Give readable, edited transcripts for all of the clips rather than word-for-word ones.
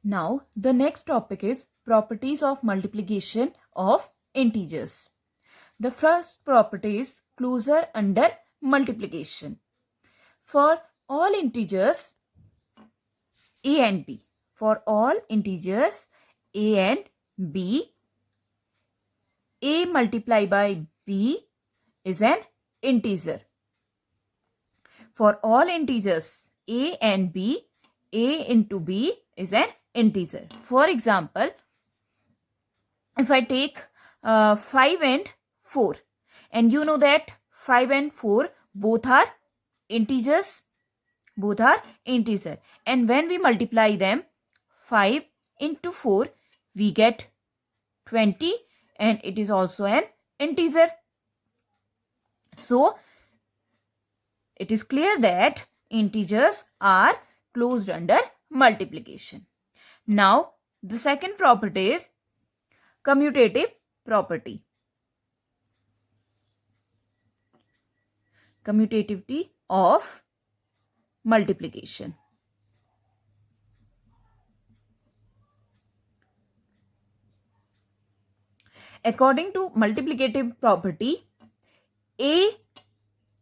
Now, the next topic is properties of multiplication of integers. The first property is closure under multiplication. For all integers a and b, for all integers a and b, a multiplied by b is an integer. For all integers a and b, a into b is an integer. For example, if I take 5 and 4, and you know that 5 and 4 both are integers, and when we multiply them, 5 into 4, we get 20, and it is also an integer. So it is clear that integers are closed under multiplication. Now, the second property is commutative property. Commutativity of multiplication. According to multiplicative property, a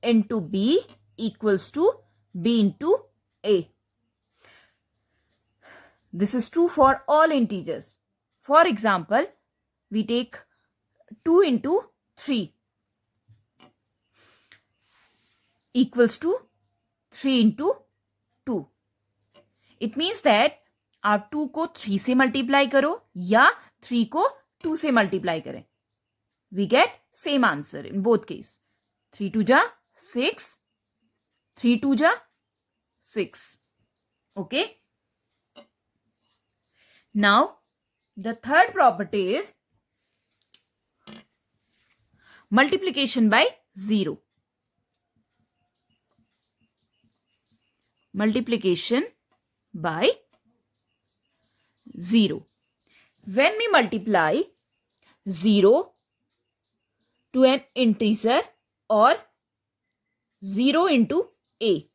into b equals to b into a. This is true for all integers. For example, we take 2 into 3 equals to 3 into 2. It means that आप 2 को 3 से multiply करो या 3 को 2 से multiply करें, we get same answer in both case. 3 2 जा 6, 3 2 जा 6. Okay. Now, the third property is multiplication by 0. Multiplication by 0. When we multiply 0 to an integer or 0 into a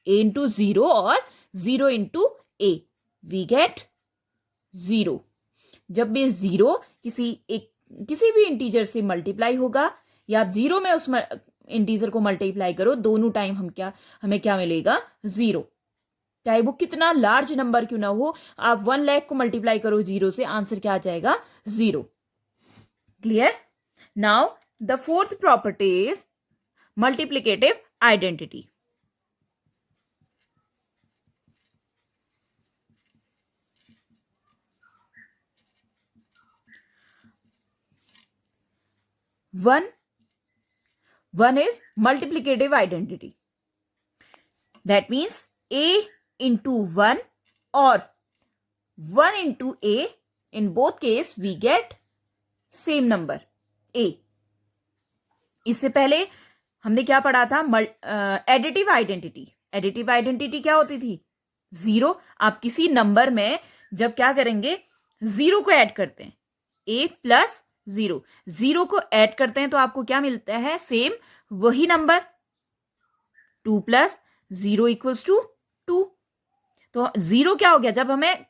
into 0 or 0 into a, we get 0. जब भी 0 किसी भी integer से multiply होगा या आप 0 में उस इंटीजर को मल्टीप्लाई करो, दोनों टाइम हमें क्या मिलेगा? 0. चाहे वो कितना लार्ज नंबर क्यों ना हो, आप 1 लाख को मल्टीप्लाई करो 0 से, आंसर क्या आ जाएगा? 0. Clear? Now the fourth property is multiplicative identity. One is multiplicative identity. That means a into 1 or 1 into a, in both case we get same number a. इससे पहले हमने क्या पढ़ा था? Additive identity. एडिटिव आइडेंटिटी क्या होती थी? 0. आप किसी नंबर में जब क्या करेंगे, 0 को ऐड करते हैं, a प्लस 0, 0 को ऐड करते हैं तो आपको क्या मिलता है? सेम वही नंबर. 2 plus 0 equals to 2. तो 0 क्या हो गया? जब हमें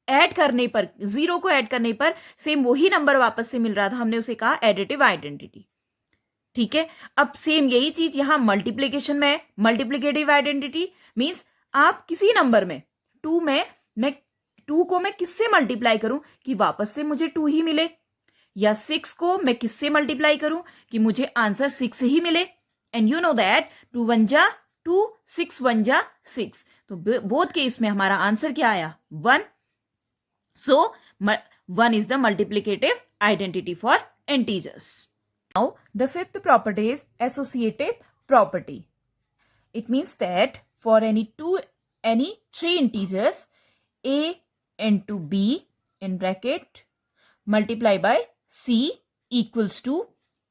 ऐड करने पर, 0 को ऐड करने पर सेम वही नंबर वापस से मिल रहा था, हमने उसे कहा एडिटिव आइडेंटिटी. ठीक है. अब सेम यही चीज यहां मल्टीप्लीकेशन में है. मल्टीप्लिकेटिव आइडेंटिटी मींस आप किसी नंबर में 2 में मैं 2 को मैं किससे मल्टीप्लाई करूं कि वापस से मुझे 2 ही मिले, या 6 को मैं किससे मल्टीप्लाई करूं कि मुझे आंसर 6 ही मिले. एंड यू नो दैट 2 1 जा 2, 6 1 जा 6. तो बोथ केस में हमारा आंसर क्या आया? 1. सो 1 is the multiplicative identity for integers. Now, the fifth property is associative property. It means that for any 3 integers, a into b in bracket multiply by c equals to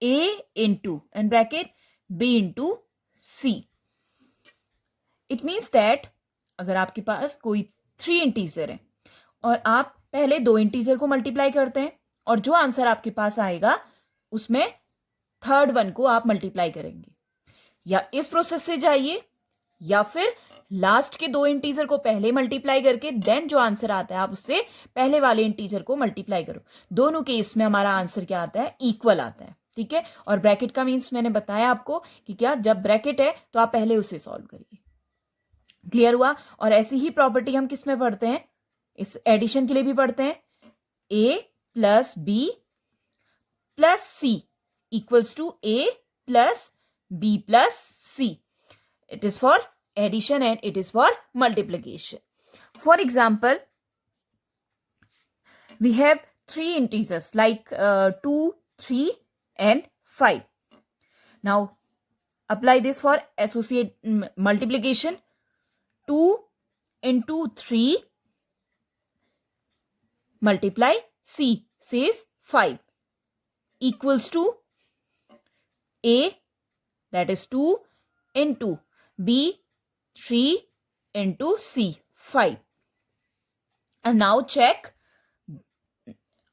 a into in bracket b into c. It means that अगर आपके पास कोई 3 integer है और आप पहले 2 integer को multiply करते हैं और जो आंसर आपके पास आएगा उसमें थर्ड वन को आप मल्टीप्लाई करेंगे, या इस प्रोसेस से जाइए या फिर लास्ट के दो इंटीजर को पहले मल्टीप्लाई करके देन जो आंसर आता है आप उससे पहले वाले इंटीजर को मल्टीप्लाई करो। दोनों केस में हमारा आंसर क्या आता है, इक्वल आता है। ठीक है, और ब्रैकेट का मीन्स मैंने बताया आपको कि क्या, जब ब्रैकेट है तो आप पहले उसे सॉल्व करिए। क्लियर हुआ। और ऐसी ही प्रॉपर्टी हम किस में पढ़ते हैं, इस एडिशन के लिए भी पढ़ते हैं। a plus B plus C equals to a plus b plus c. It is for addition and it is for multiplication. For example, we have three integers like 2, 3 and 5. Now apply this for associate multiplication. 2 into 3 multiply c says 5 equals to a, that is 2 into b 3 into c 5. And now check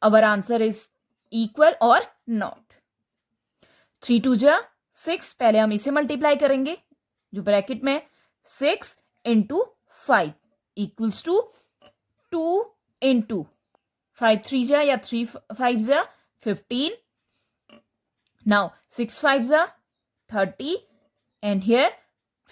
our answer is equal or not. 3 2 जा 6, पहले हम इसे multiply करेंगे जो bracket में 6 into 5 equals to 2 into 5 3 जा या 3 5 जा 15. Now 6 5 जा 30 and here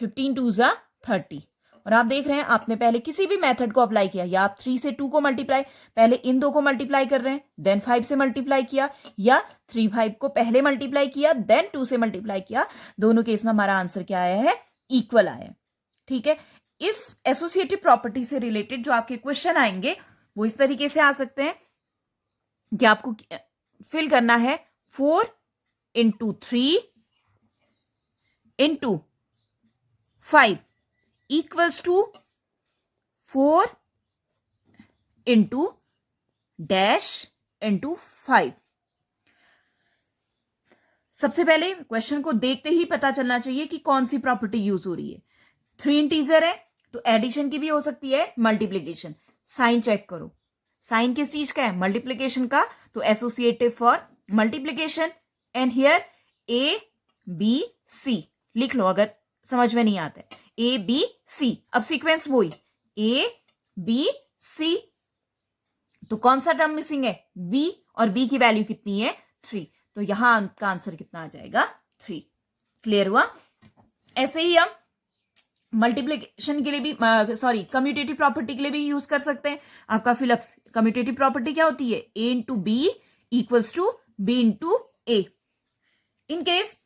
15 2 जा 30. और आप देख रहे हैं आपने पहले किसी भी मेथड को अप्लाई किया, या आप 3 से 2 को मल्टीप्लाई, पहले इन दो को मल्टीप्लाई कर रहे हैं देन 5 से मल्टीप्लाई किया, या 3 5 को पहले मल्टीप्लाई किया देन 2 से मल्टीप्लाई किया, दोनों केस में हमारा आंसर क्या आया है, इक्वल आया है। ठीक है, इस एसोसिएटिव प्रॉपर्टी से रिलेटेड जो आपके क्वेश्चन आएंगे वो इस तरीके से आ सकते हैं कि आपको फिल करना है 4 into 3 into 5 equals to 4 into dash into 5. सबसे पहले क्वेश्चन को देखते ही पता चलना चाहिए कि कौन सी प्रॉपर्टी यूज हो रही है। 3 इंटीजर है तो एडिशन की भी हो सकती है, मल्टीप्लीकेशन। साइन चेक करो, साइन किस चीज का है, मल्टीप्लीकेशन का, तो associative for multiplication. And here A B C लिख लो अगर समझ में नहीं आता है, ए बी सी। अब सीक्वेंस वही ए बी सी, तो कौन सा टर्म मिसिंग है, बी, और बी की वैल्यू कितनी है 3, तो यहां का आंसर कितना आ जाएगा 3। क्लियर हुआ। ऐसे ही हम मल्टीप्लीकेशन के लिए भी कम्यूटेटिव प्रॉपर्टी के लिए भी यूज कर सकते हैं। आपका फिलअप्स कम्यूटेटिव प्रॉपर्टी क्या होती है, A into B equals to B into A. In case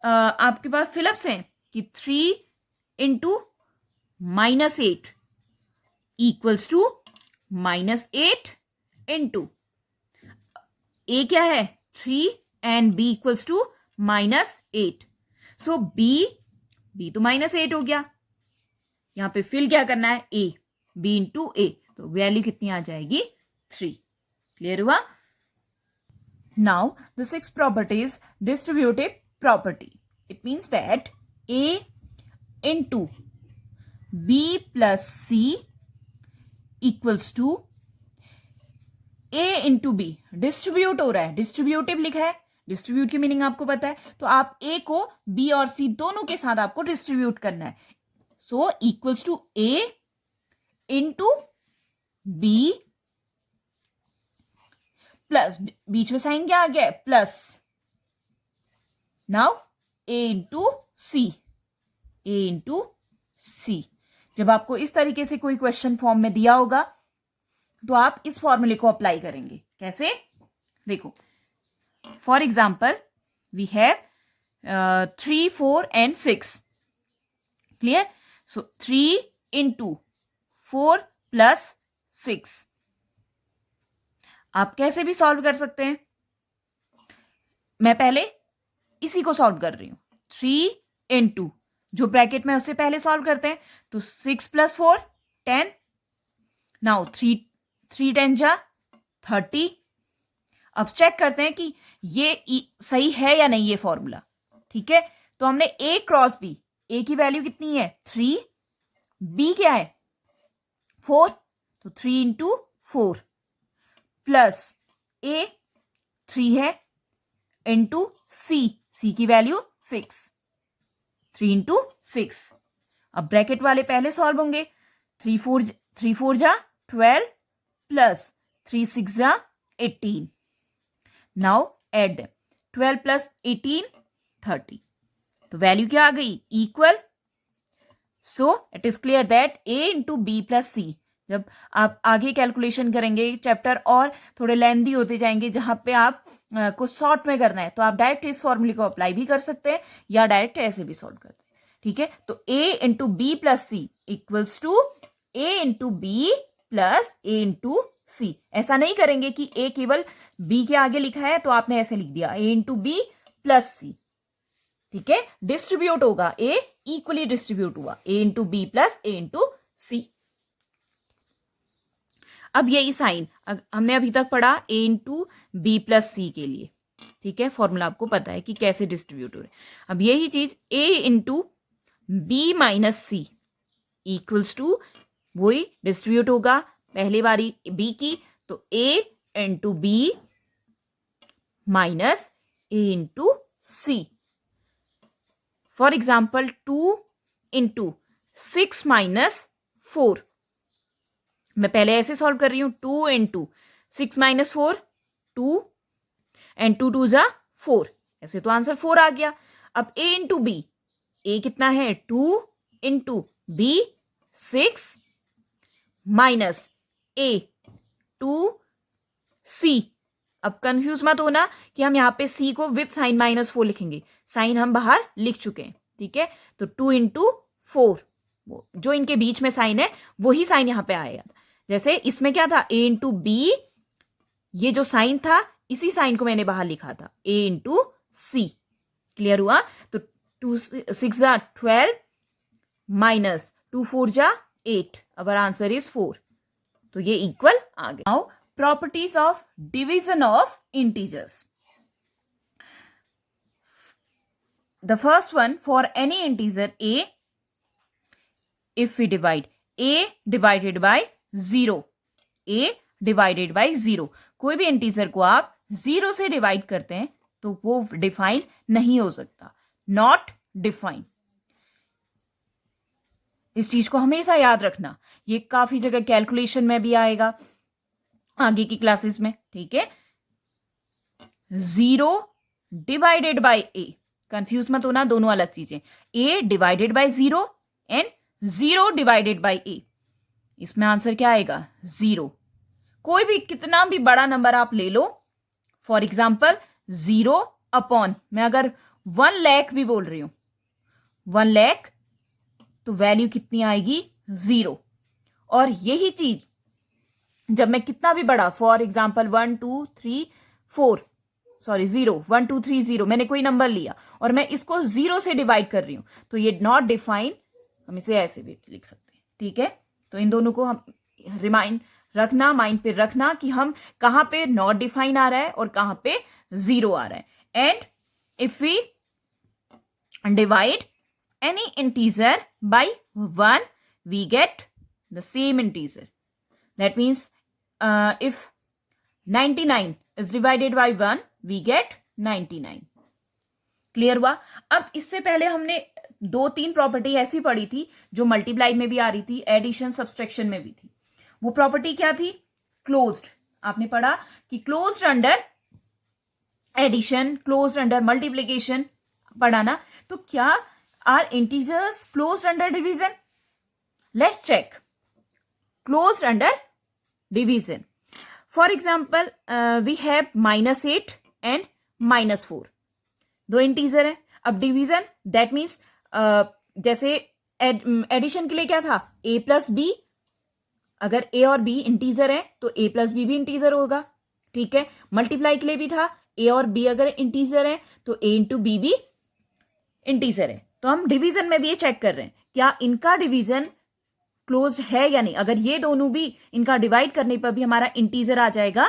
आपके पास फिलअप्स हैं कि 3 into -8 equals to -8 into A क्या है 3 and B equals to -8। So B तो -8 हो गया, यहां पे फिल क्या करना है, ए, बी इंटू ए, तो वैल्यू कितनी आ जाएगी 3। क्लियर हुआ। Now the sixth property is distributive property. It means that A into B plus C equals to A into B. Distribute हो रहा है, डिस्ट्रीब्यूटिव लिखा है, डिस्ट्रीब्यूट की मीनिंग आपको पता है, तो आप A को B और C दोनों के साथ आपको डिस्ट्रीब्यूट करना है। So equals to A into B plus, बीच में साइन क्या आ गया है, plus. Now A into C, A into C. जब आपको इस तरीके से कोई क्वेश्चन फॉर्म में दिया होगा तो आप इस फॉर्मूले को अप्लाई करेंगे। कैसे, देखो for example we have 3 4 and 6। Clear. So 3 into 4 plus 6 आप कैसे भी सॉल्व कर सकते हैं। मैं पहले इसी को सॉल्व कर रही हूं, 3 इंटू जो ब्रैकेट में उससे पहले सॉल्व करते हैं, तो 6 प्लस 4 10। नाउ 3 10 जा 30। अब चेक करते हैं कि ये सही है या नहीं ये फॉर्मूला। ठीक है, तो हमने ए क्रॉस बी, ए की वैल्यू कितनी है 3, बी क्या है 4, तो 3 इंटू 4 प्लस ए 3 है इंटू सी, सी की वैल्यू 6, 3 इंटू 6। अब ब्रैकेट वाले पहले सॉल्व होंगे। 3 4 जा 12 प्लस 3 6 जा 18। Now add them, 12 plus 18 30। तो वैल्यू क्या आ गई? Equal. So it is clear that A into B plus C. जब आप आगे कैलकुलेशन करेंगे चैप्टर और थोड़े लेंदी होते जाएंगे जहां पे आप को शॉर्ट में करना है, तो आप डायरेक्ट इस फॉर्मूले को अप्लाई भी कर सकते हैं या डायरेक्ट ऐसे भी सॉल्व करते हैं। ठीक है, तो A into B plus C equals to A into B plus A into C. ऐसा नहीं करेंगे कि ए केवल बी के आगे लिखा है तो आपने ऐसे लिख दिया ए इंटू बी प्लस सी। ठीक है, डिस्ट्रीब्यूट होगा, ए इक्वली डिस्ट्रीब्यूट हुआ, ए into B plus A into सी। अब यही साइन हमने अभी तक पढ़ा ए इंटू बी प्लस सी के लिए। ठीक है, फॉर्मूला आपको पता है कि कैसे डिस्ट्रीब्यूट हो रहे। अब यही चीज A into B minus C equals to वही डिस्ट्रीब्यूट होगा, पहली बारी बी की, तो A into B minus A into C. For example 2 into 6 minus 4, मैं पहले ऐसे सॉल्व कर रही हूं, 2 इंटू 6 माइनस 4 2 एंड 2 2 जा 4, ऐसे तो आंसर 4 आ गया। अब ए इंटू बी, ए कितना है 2 इंटू बी 6 माइनस ए 2 सी। अब कंफ्यूज मत होना कि हम यहाँ पे सी को विथ साइन माइनस 4 लिखेंगे, साइन हम बाहर लिख चुके हैं। ठीक है, तो 2 इंटू 4, जो इनके बीच में साइन है वही साइन यहाँ पे आएगा। जैसे इसमें क्या था, ए इंटू बी, ये जो साइन था इसी साइन को मैंने बाहर लिखा था, ए इंटू सी। क्लियर हुआ? तो 2 6 जा 12 माइनस 2 4 जा 8, अवर आंसर इज 4। तो ये इक्वल आ गया। Now properties of division of integers. The first one, for any integer a, if we divide a divided by 0, a divided by 0, कोई भी इंटीजर को आप 0 से डिवाइड करते हैं तो वो डिफाइन नहीं हो सकता, नॉट डिफाइन। इस चीज को हमेशा याद रखना, ये काफी जगह कैलकुलेशन में भी आएगा आगे की क्लासेस में। ठीक है, 0 डिवाइडेड बाय a, कंफ्यूज मत होना, दोनों अलग चीजें। a divided bye 0 and 0 divided by a, इसमें आंसर क्या आएगा? 0। कोई भी कितना भी बड़ा नंबर आप ले लो, फॉर एग्जाम्पल 0 अपॉन, मैं अगर 1 लाख भी बोल रही हूं, 1 लाख, तो वैल्यू कितनी आएगी? 0। और यही चीज जब मैं कितना भी बड़ा, फॉर एग्जाम्पल 1 2 3 4, सॉरी 0 1 2 3 0, मैंने कोई नंबर लिया और मैं इसको 0 से डिवाइड कर रही हूं, तो ये नॉट डिफाइन, हम इसे ऐसे भी लिख सकते हैं। ठीक है, तो इन दोनों को हम रिमाइंड रखना, माइंड पे रखना कि हम कहां पे नॉट डिफाइन आ रहा है और कहां पे 0 आ रहा है। And if we divide any integer by 1, we get the same integer. That means if 99 is divided by 1, we get 99। क्लियर हुआ? अब इससे पहले हमने 2-3 प्रॉपर्टी ऐसी पढ़ी थी जो मल्टीप्लाई में भी आ रही थी, एडिशन सब्सट्रैक्शन में भी थी। वो प्रॉपर्टी क्या थी? क्लोज्ड। आपने पढ़ा कि closed under addition, closed under multiplication पढ़ा ना। तो क्या are integers closed under division? Let's check. Closed under division. For example, we have -8 and -4, दो इंटीजर है। अब डिवीजन, दैट मीन्स जैसे एडिशन के लिए क्या था? a प्लस बी, अगर a और b इंटीजर है तो a प्लस बी भी इंटीजर होगा। ठीक है, मल्टीप्लाई के लिए भी था, a और b अगर इंटीजर है तो a इंटू बी भी इंटीजर है। तो हम डिवीजन में भी ये चेक कर रहे हैं क्या इनका डिवीजन क्लोज्ड है या नहीं। अगर ये दोनों भी, इनका डिवाइड करने पर भी हमारा इंटीजर आ जाएगा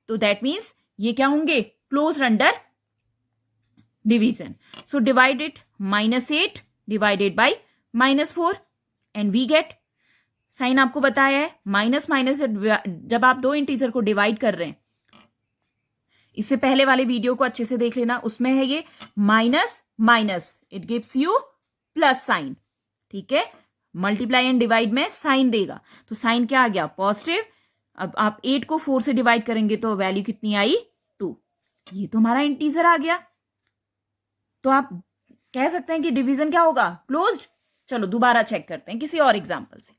तो दैट मीन्स ये क्या होंगे? Closed under division. So divided -8 divided by -4 and we get, sign आपको बताया है, माइनस माइनस जब आप दो इंटीजर को डिवाइड कर रहे हैं, इससे पहले वाले वीडियो को अच्छे से देख लेना, उसमें है ये minus minus, it gives you plus sign. ठीक है, मल्टीप्लाई एंड डिवाइड में साइन देगा, तो साइन क्या आ गया, पॉजिटिव। अब आप 8 को 4 से डिवाइड करेंगे तो वैल्यू कितनी आई, 2। ये तो हमारा इंटीजर आ गया। तो आप कह सकते हैं कि डिवीजन क्या होगा, क्लोज्ड। चलो दोबारा चेक करते हैं किसी और एग्जांपल से।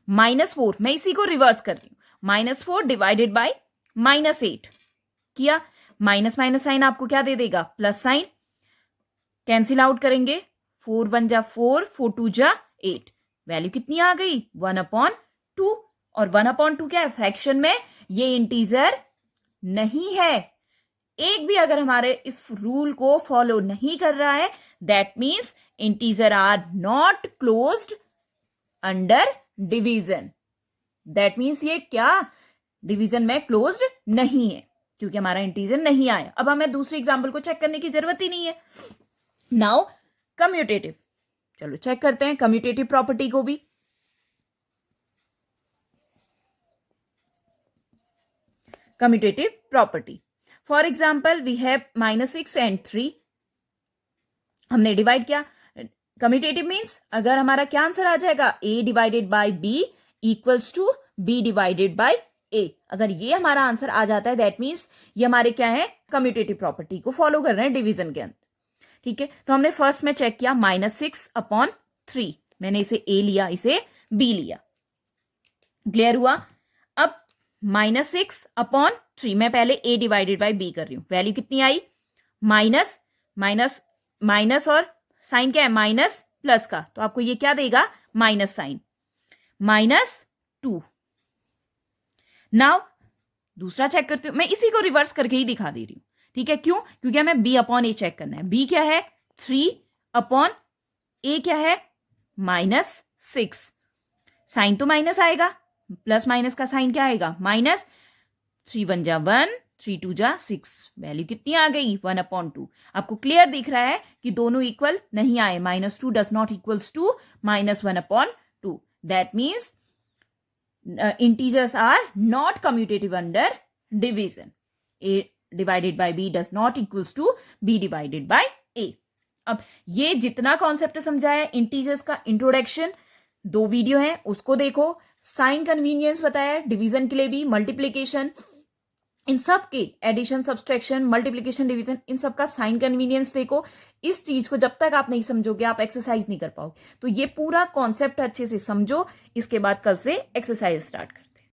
-4, मैं इसी को रिवर्स कर रही हूं। -4 डिवाइडेड बाय -8 किया, माइनस माइनस साइन आपको क्या दे देगा, प्लस साइन। कैंसिल आउट करेंगे, 4 1 जा 4, 4 2 जा 8, वैल्यू कितनी आ गई, 1/2। और 1/2 क्या है, फ्रैक्शन में ये इंटीजर नहीं है। एक भी अगर हमारे इस रूल को फॉलो नहीं कर रहा है, that means integer are not closed under division. That means ये क्या, डिवीजन में क्लोज्ड नहीं है, क्योंकि हमारा इंटीजर नहीं आया। अब हमें दूसरे एग्जाम्पल को चेक करने की जरूरत ही नहीं है। नाउ कम्यूटेटिव, चलो चेक करते हैं कम्यूटेटिव प्रॉपर्टी को भी। Commutative property, for example we have -6 and 3, हमने डिवाइड किया। कम्यूटेटिव मीन्स अगर हमारा क्या आंसर आ जाएगा, a divided by b equals to b divided by a। अगर ये हमारा आंसर आ जाता है, दैट मीन्स ये हमारे क्या है, कम्यूटेटिव प्रॉपर्टी को फॉलो कर रहे हैं डिवीजन के अंदर। ठीक है, तो हमने फर्स्ट में चेक किया -6/3, मैंने इसे a लिया, इसे b लिया, क्लियर हुआ। अब -6/3 मैं पहले a डिवाइडेड बाय b कर रही हूं, वैल्यू कितनी आई, माइनस माइनस माइनस और साइन क्या है, माइनस प्लस का, तो आपको ये क्या देगा, माइनस साइन, -2। नाउ दूसरा चेक करती हूं, मैं इसी को रिवर्स करके ही दिखा दे रही हूं। ठीक है, क्यों, क्योंकि हमें b/a चेक करना है। b क्या है, 3/a क्या है, -6। साइन तो माइनस आएगा, प्लस माइनस का साइन क्या आएगा, माइनस। 3 1 जा 1, 3 2 जा 6, वैल्यू कितनी आ गई, 1/2। आपको क्लियर दिख रहा है कि दोनों इक्वल नहीं आए, -2 does not equals to -1/2। That means integers are not commutative under division. A divided by b does not equals to b divided by a. अब ये जितना कॉन्सेप्ट समझाया इंटीजर्स का इंट्रोडक्शन, 2 वीडियो है, उसको देखो। साइन कन्वीनियंस बताया डिवीजन के लिए भी, मल्टीप्लीकेशन, इन सब के एडिशन, सब्सट्रैक्शन, मल्टीप्लीकेशन, डिवीजन, इन सब का साइन कन्वीनियंस देखो। इस चीज को जब तक आप नहीं समझोगे आप एक्सरसाइज नहीं कर पाओगे। तो ये पूरा कॉन्सेप्ट अच्छे से समझो, इसके बाद कल से एक्सरसाइज स्टार्ट करते हैं।